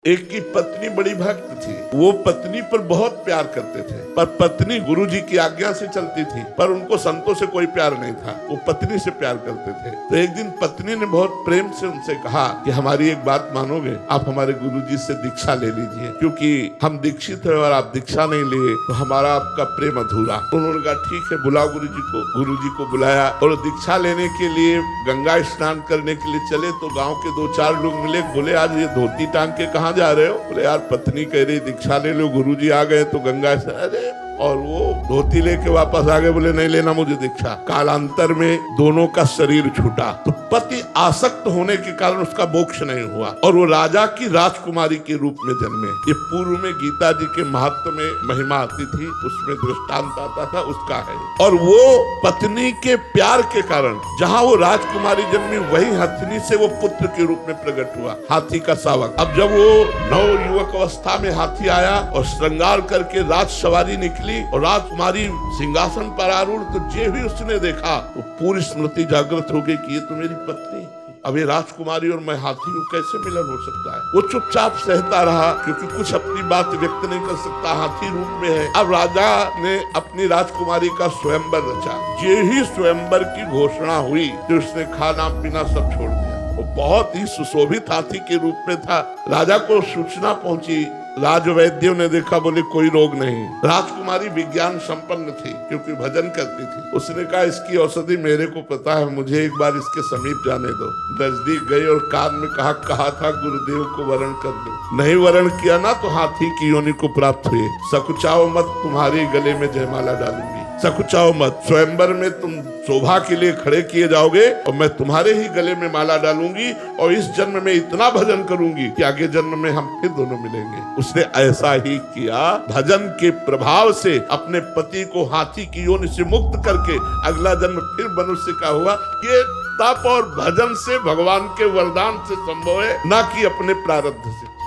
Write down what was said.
एक की पत्नी बड़ी भक्त थी। वो पत्नी पर बहुत प्यार करते थे, पर पत्नी गुरुजी की आज्ञा से चलती थी, पर उनको संतों से कोई प्यार नहीं था। वो पत्नी से प्यार करते थे। तो एक दिन पत्नी ने बहुत प्रेम से उनसे कहा कि हमारी एक बात मानोगे, आप हमारे गुरुजी से दीक्षा ले लीजिए, क्योंकि हम दीक्षित हैं और आप दीक्षा नहीं लिए तो हमारा आपका प्रेम अधूरा। उन्होंने कहा ठीक है, बुलाओ गुरुजी को। गुरुजी को बुलाया और दीक्षा लेने के लिए गंगा स्नान करने के लिए चले तो गाँव के 2-4 लोग मिले। बोले आज ये धोती टांग के कहाँ जा रहे हो? बोले यार पत्नी कह रही दीक्षा ले लो, गुरुजी आ गए तो गंगा से। अरे और वो धोती लेके वापस आ गए। बोले नहीं लेना मुझे दीक्षा। कालांतर में दोनों का शरीर छूटा। तो पति आसक्त होने के कारण उसका मोक्ष नहीं हुआ और वो राजा की राजकुमारी के रूप में जन्मे। ये पूर्व में गीता जी के महत्व में महिमा आती थी, उसमें दृष्टांत आता था, उसका है। और वो पत्नी के प्यार के कारण जहाँ वो राजकुमारी जन्मी, वही हथिनी से वो पुत्र के रूप में प्रकट हुआ, हाथी का शावक। अब जब वो नव युवक अवस्था में हाथी आया और श्रृंगार करके राज सवारी निकली और राजकुमारी सिंहासन पर आरूढ़, तो जो भी उसने देखा वो पूरी स्मृति जागृत हो गई कि ये तो मेरी पत्नी। अब ये राजकुमारी और मैं हाथी हूँ, कैसे मिलन हो सकता है? वो चुपचाप सहता रहा, क्योंकि कुछ अपनी बात व्यक्त नहीं कर सकता, हाथी रूप में है। अब राजा ने अपनी राजकुमारी का स्वयंवर रचा। ये ही स्वयंवर की घोषणा हुई कि उसने खाना पीना सब छोड़ दिया। वो बहुत ही सुशोभित हाथी के रूप में था। राजा को सूचना पहुंची, राजवैद्यों ने देखा, बोले कोई रोग नहीं। राजकुमारी विज्ञान संपन्न थी क्योंकि भजन करती थी। उसने कहा इसकी औषधि मेरे को पता है, मुझे एक बार इसके समीप जाने दो। नजदीक गई और कान में कहा था गुरुदेव को वरण कर दो। नहीं वरण किया ना तो हाथी की योनि को प्राप्त हुए। सकुचाओ मत, तुम्हारे गले में जयमाला डालूंगी। सकुचाओ मत, स्वयंवर में तुम शोभा के लिए खड़े किए जाओगे और मैं तुम्हारे ही गले में माला डालूंगी और इस जन्म में इतना भजन करूंगी कि आगे जन्म में हम फिर दोनों मिलेंगे। उसने ऐसा ही किया। भजन के प्रभाव से अपने पति को हाथी की योनि से मुक्त करके अगला जन्म फिर मनुष्य का हुआ। ये तप और भजन से, भगवान के वरदान से संभव है, ना कि अपने प्रारब्ध से।